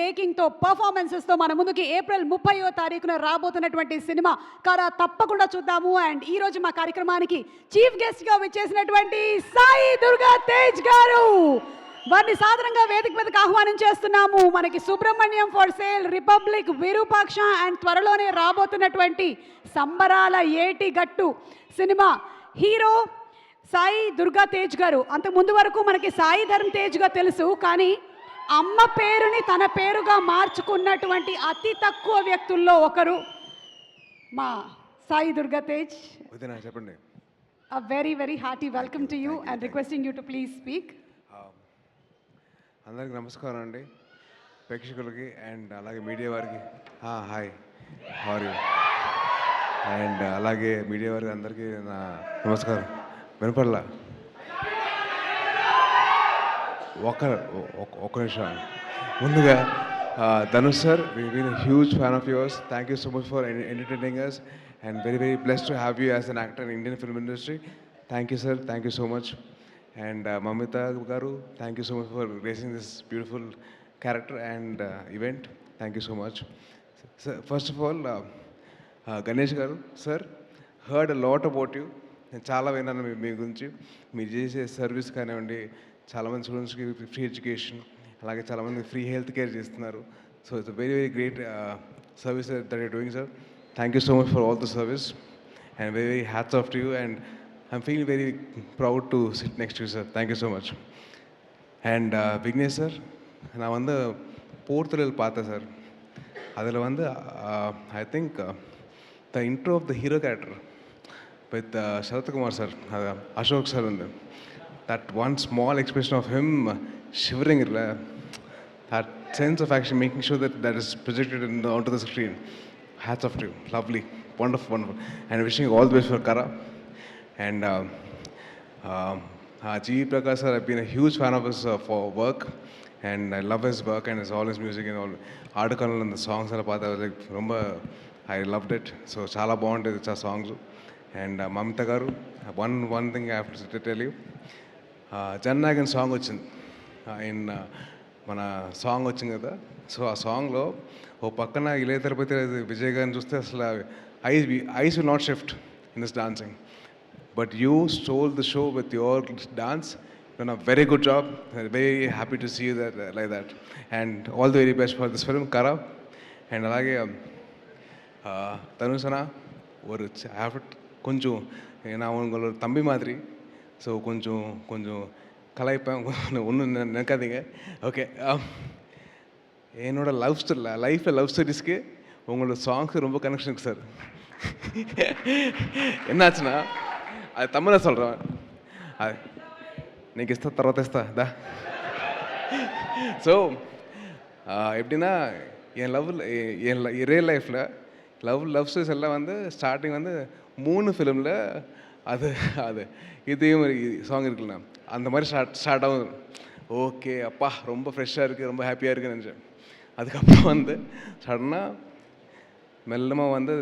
టేకింగ్తో పర్ఫార్మెన్సెస్తో మన ముందుకి ఏప్రిల్ 30వ తారీఖున రాబోతున్నటువంటి సినిమా కరా తప్పకుండా చూద్దాము. అండ్ ఈ రోజు మా కార్యక్రమానికి చీఫ్ గెస్ట్గా వచ్చేసినటువంటి సాయి దుర్గా తేజ్ గారు, వారిని సాధారణంగా వేదిక మీదకి ఆహ్వానం చేస్తున్నాము. మనకి Subrahmanyam for sale, republic, Virupaksha and త్వరలోనే రాబోతున్నటువంటి సంబరాల ఏటి గట్టు సినిమా హీరో సాయి దుర్గా తేజ్ గారు. అంత ముందు వరకు మనకి సాయి ధర్మ్ తేజ్గా తెలుసు, కానీ అమ్మ పేరుని తన పేరుగా మార్చుకున్నటువంటి అతి తక్కువ వ్యక్తుల్లో ఒకరు మా సాయి దుర్గా తేజ్. చెప్పండి. A very very hearty welcome to you and requesting you to please speak. అందరికి నమస్కారం అండి, ప్రేక్షకులకి అండ్ అలాగే మీడియా వారికి hi, how are you? And అలాగే మీడియా వారికి అందరికీ నా నమస్కారం. వినపడలా? ఒక్క నిమిషం. ముందుగా Dhanush sir, we been huge fan of yours. Thank you so much for entertaining us and very very blessed to have you as an actor in Indian film industry. Thank you sir, thank you so much. And Mamita garu, thank you so much for raising this beautiful character and event. Thank you so much. So, first of all, Ganesh garu sir, heard a lot about you. నేను చాలా విన్నాను మీ గురించి. మీరు చేసే service కానివ్వండి, చాలామంది స్టూడెంట్స్కి free education, అలాగే చాలామంది ఫ్రీ హెల్త్ కేర్ చేస్తున్నారు. So it's very very great service that you're doing sir. Thank you so much for all the service and very very hats off to you, and I'm feeling very proud to sit next to you sir. Thank you so much. And Vignesh sir, நான் வந்து போர்த்தலில் பார்த்தேன் sir. அதில் வந்து I think the intro of the hero character with Sharath Kumar sir, Ashok sir, and that one small expression of him shivering, that sense of action, making sure that is projected onto the screen. Hats off to you. Lovely. Wonderful, wonderful. And wishing you all the best for Kara. And G.V. Prakash sir, I've been a huge fan of his for work. And I love his work and all his music and all. Article and the songs I was like, I loved it. So, chala bond it's a songs. And Mamita garu, one thing I have to tell you. Jannagan song వచ్చింది. In మన song వచ్చింది కదా. So ఆ సాంగ్లో ఓ పక్కన ఇళయ తిరుపతి విజయ్ గారిని చూస్తే అసలు eyes will not shift in this dancing, but you stole the show with your dance. Done a very good job. Very happy to see that like that. And all the very best for this film కరా. And అలాగే தனுஷனா ஒரு கொஞ்சம் நான் உங்களோட தம்பி மாதிரி. So கொஞ்சம் கலாய்ப்பேன், ஒன்றும் நினைக்காதீங்க. ஓகே. என்னோடய லைஃப்பில் லவ் ஸ்டோரிஸ்க்கு உங்களோட சாங்ஸ் ரொம்ப கனெக்ஷன் இருக்குது சார். என்னாச்சுன்னா அது தமிழில் சொல்கிறேன். அது నీకు ఇస్తా, తర్వాత ఇస్తా దా. ஸோ எப்படின்னா என் ரியல் லைஃப்பில் லவ் ஸ்டோரிஸ் எல்லாம் வந்து ஸ்டார்டிங் வந்து 3 ஃபிலிமில் அது இதே மாதிரி சாங் இருக்குல்ல, அந்த மாதிரி ஸ்டார்ட் ஆகும். ஓகே அப்பா ரொம்ப ஃப்ரெஷ்ஷாக இருக்குது, ரொம்ப ஹாப்பியாக இருக்குன்னு நினச்சேன். அதுக்கப்புறம் வந்து சடனாக மெல்லமாக வந்து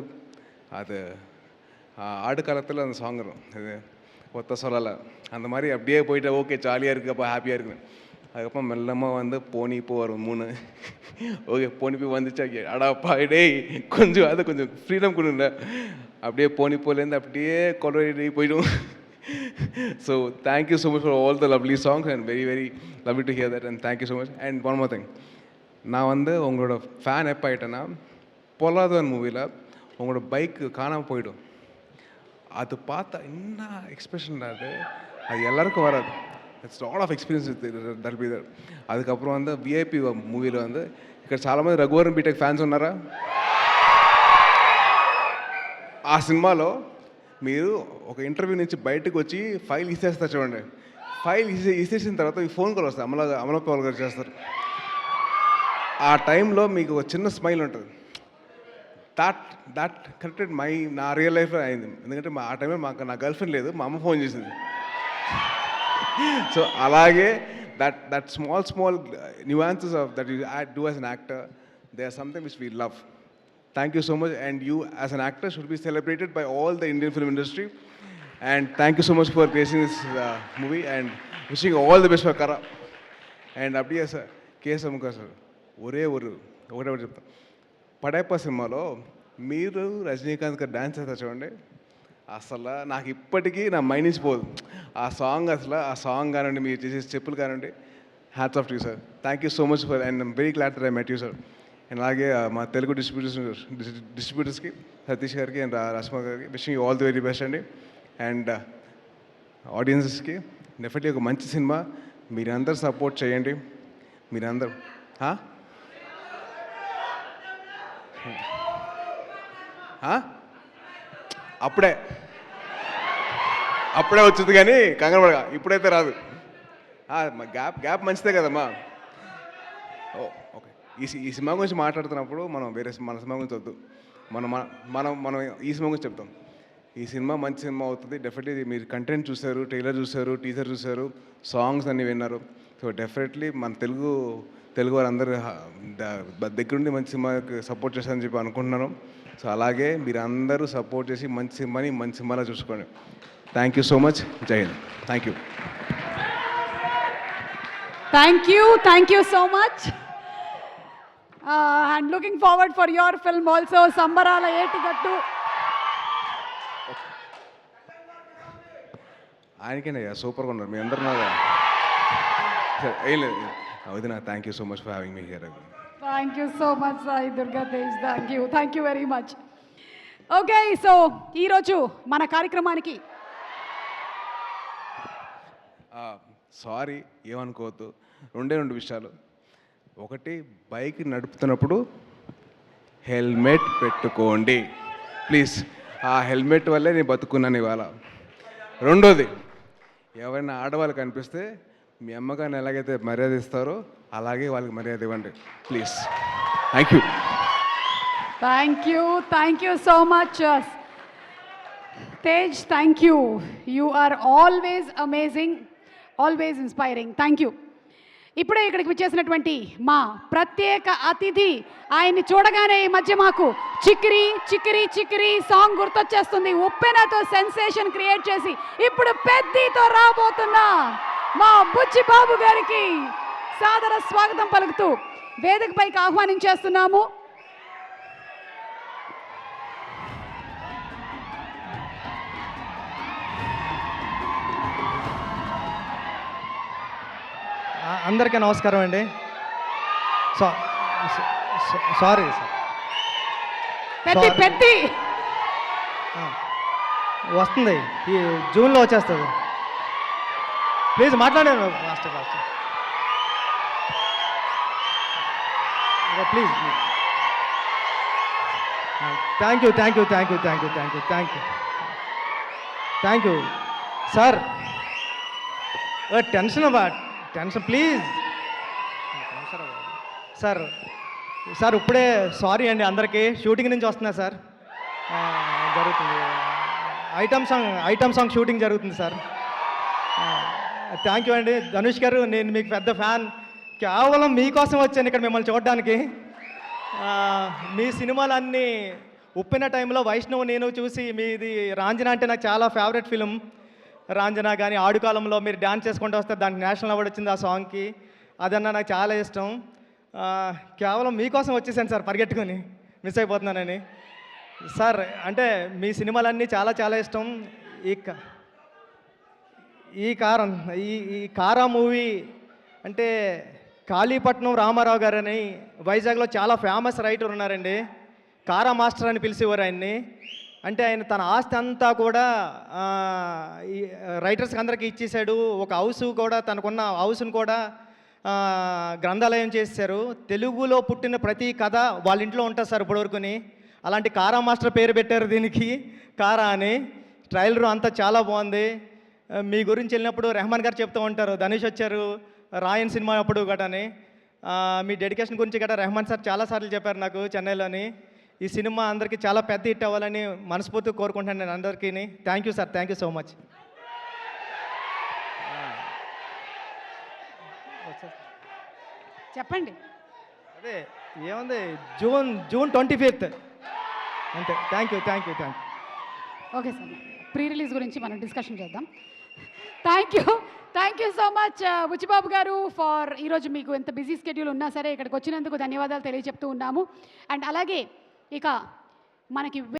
அது ஆடுகாலத்தில் அந்த சாங் வரும், இது ஒத்த சொல்லலை, அந்த மாதிரி அப்படியே போயிட்டு ஓகே ஜாலியாக இருக்குது, அப்போ ஹாப்பியாக இருக்குது. அதுக்கப்புறம் மெல்லமாக வந்து போனிப்போ வரும் 3. ஓகே போனிப்போ வந்துச்சா, அடாப்பா டேய் கொஞ்சம் ஃப்ரீடம் கொடுங்க. அப்படியே போனிப்போலேருந்து அப்படியே கொலவெடி போய்டும். So thank you so much for all the lovely songs and very very lovely to hear that, and thank you so much. And one more thing, நான் வந்து உங்களோட ஃபேன் எப்போ ஆகிட்டேன்னா, பொல்லாதவன் மூவியில் உங்களோட பைக்கு காணாமல் போயிடும். அது பார்த்தா என்ன எக்ஸ்பிரஷன் அது எல்லாருக்கும் வராது. It's lot of experience that be there. அதுக்கப்புறம் வந்து విఐపి మూవీలో வந்து ఇక్కడ చాలామంది రఘువరన్ బీటెక్ ఫ్యాన్స్ ఉన్నారా? ఆ సినిమాలో మీరు ఒక ఇంటర్వ్యూ నుంచి బయటకు వచ్చి ఫైల్ ఇసేస్తారు చూడండి. ఫైల్ ఇసేసిన తర్వాత ఈ ఫోన్ కాల్ వస్తుంది, అమలపాల్ గారు చేస్తారు. ఆ టైంలో మీకు ఒక చిన్న స్మైల్ ఉంటుంది. దట్ కరెక్టెడ్ నా రియల్ లైఫ్లో అయింది. ఎందుకంటే ఆ టైంలో నా గర్ల్ ఫ్రెండ్ లేదు, మా అమ్మ ఫోన్ చేసింది. సో అలాగే that small nuances of that you do as an actor, they are something which we love. Thank you so much, and you as an actor should be celebrated by all the Indian film industry. And thank you so much for creating this movie, and wishing you all the best for Kara. And abdiya sir, K. Samukar sir, ఒకటే ఒకటి చెప్తాను. పడైప్ప సినిమాలో మీరు రజనీకాంత్ గారు dance చేస్తారు చూడండి, అసలు నాకు ఇప్పటికీ నా మైండ్ నుంచి పోదు ఆ సాంగ్. అసలు ఆ సాంగ్ కానివ్వండి, మీరు చేసే స్టెప్పులు కానివ్వండి, hats off to you sir. Thank you so much for and I'm very glad that I met you sir. And అలాగే మా తెలుగు డిస్ట్రిబ్యూటర్స్కి సతీష్ గారికి అండ్ రష్మ గారికి wishing you all the very best అండి. అండ్ ఆడియన్సెస్కి డెఫినెట్లీ ఒక మంచి సినిమా, మీరందరూ సపోర్ట్ చేయండి. మీరందరూ అప్పుడే వచ్చింది కానీ కంగారు పడగా, ఇప్పుడైతే రాదు. గ్యాప్ మంచిదే కదమ్మా. ఓకే, ఈ సినిమా గురించి మాట్లాడుతున్నప్పుడు మనం మన సినిమా గురించి వద్దు, మనం మనం మనం ఈ సినిమా గురించి చెప్తాం. ఈ సినిమా మంచి సినిమా అవుతుంది డెఫినెట్లీ. మీరు కంటెంట్ చూశారు, ట్రైలర్ చూశారు, టీజర్ చూశారు, సాంగ్స్ అన్నీ విన్నారు. సో డెఫినెట్లీ మన తెలుగు వారందరూ దగ్గరుండి మంచి సినిమాకి సపోర్ట్ చేస్తారని చెప్పి అనుకుంటున్నాను. సో అలాగే మీరు అందరూ సపోర్ట్ చేసి మంచి సినిమాలో చూసుకోండి. Thank you so much. జై హింద్. Thank you so much. And looking forward for your film also, Sambarala Yetigattu. ఆయనకేనయ్యా సూపర్గా ఉన్నారు మీ అందరు. ఏం లేదు వదిన, thank you so much for having me here. Thank you so much Sai Durga Tej. Thank you very much. Okay, so ఈరోజు మన కార్యక్రమానికి సారీ ఏమనుకోవద్దు, రెండు విషయాలు. ఒకటి, బైక్ నడుపుతున్నప్పుడు హెల్మెట్ పెట్టుకోండి ప్లీజ్. ఆ హెల్మెట్ వల్లే నేను బతుకున్నాను ఇవాళ. రెండోది, ఎవరైనా ఆడవాళ్ళు కనిపిస్తే మీ అమ్మగారిని ఎలాగైతే మర్యాద ఇస్తారో అలాగే వాళ్ళకి మర్యాద ఇవ్వండి please. Thank you so much Tej. Thank you. You are always amazing, always inspiring. Thank you. ఇప్పుడే ఇక్కడికి వచ్చేసినటువంటి మా ప్రత్యేక అతిథి, ఆయన్ని చూడగానే ఈ మధ్య మాకు చిక్కిరి చిక్కిరి చిక్కిరి సాంగ్ గుర్తొచ్చేస్తుంది. ఉప్పెనతో సెన్సేషన్ క్రియేట్ చేసి ఇప్పుడు పెద్దతో రాబోతున్నా మా బుచ్చి బాబు గారికి సాదర స్వాగతం పలుకుతూ వేదికపైకి ఆహ్వానించేస్తున్నాము. అందరికీ నమస్కారం అండి. సారీ సార్, పెద్ది వస్తుంది, ఈ జూన్లో వచ్చేస్తుంది. ప్లీజ్ మాట్లాడాను fast please. Thank you sir. Tension please sir. ఇప్పుడే సారీ అండి అందరికీ, షూటింగ్ నుంచి వస్తున్నా సార్. జరుగుతుంది ఐటమ్ సాంగ్ షూటింగ్ జరుగుతుంది సార్. థ్యాంక్ యూ అండి ధనుష్ గారు, నేను మీకు పెద్ద ఫ్యాన్. కేవలం మీకోసం వచ్చాను ఇక్కడ మిమ్మల్ని చూడడానికి. మీ సినిమాలన్నీ ఉప్పిన టైంలో వైష్ణవ్ నేను చూసి, మీది రాంజనా అంటే నాకు చాలా ఫేవరెట్ ఫిలిం. రాంజనా కానీ ఆడుకాలంలో మీరు డ్యాన్స్ చేసుకుంటూ వస్తే దానికి నేషనల్ అవార్డు వచ్చింది ఆ సాంగ్కి. అదన్నా నాకు చాలా ఇష్టం. కేవలం మీకోసం వచ్చేసాను సార్, పరిగెట్టుకొని మిస్ అయిపోతున్నానని. సార్ అంటే మీ సినిమాలన్నీ చాలా చాలా ఇష్టం. ఈ కారా మూవీ అంటే కాళీపట్నం రామారావు గారు అని వైజాగ్లో చాలా ఫేమస్ రైటర్ ఉన్నారండి. కారా మాస్టర్ అని పిలిచేవారు ఆయన్ని. అంటే ఆయన తన ఆస్తి అంతా కూడా ఈ రైటర్స్కి అందరికీ ఇచ్చేసాడు. ఒక హౌస్ కూడా, తనకున్న హౌస్ను కూడా గ్రంథాలయం చేశారు. తెలుగులో పుట్టిన ప్రతి కథ వాళ్ళ ఇంట్లో ఉంటుంది సార్ ఇప్పటివరకుని. అలాంటి కారా మాస్టర్ పేరు పెట్టారు దీనికి, కారా అని. ట్రైలర్ అంతా చాలా బాగుంది. మీ గురించి వెళ్ళినప్పుడు రెహమాన్ గారు చెప్తూ ఉంటారు, ధనుష్ వచ్చారు రాయన్ సినిమా అప్పుడు గటని. మీ డెడికేషన్ గురించి గట్రా రెహమాన్ సార్ చాలాసార్లు చెప్పారు నాకు చెన్నైలోని. ఈ సినిమా అందరికీ చాలా పెద్ద హిట్ అవ్వాలని మనస్ఫూర్తిగా కోరుకుంటాను నేను అందరికీ. Thank you sir, thank you so much. చెప్పండి. అదే ఏముంది, జూన్ 25th అంతే. Thank you. Okay sir, pre release గురించి మనం డిస్కషన్ చేద్దాం. Thank you so much Buchibabu గారు ఫర్ ఈరోజు మీకు ఎంత బిజీ స్కెడ్యూల్ ఉన్నా సరే ఇక్కడికి వచ్చినందుకు ధన్యవాదాలు తెలియజెప్తూ ఉన్నాము. అండ్ అలాగే ఇక మనకి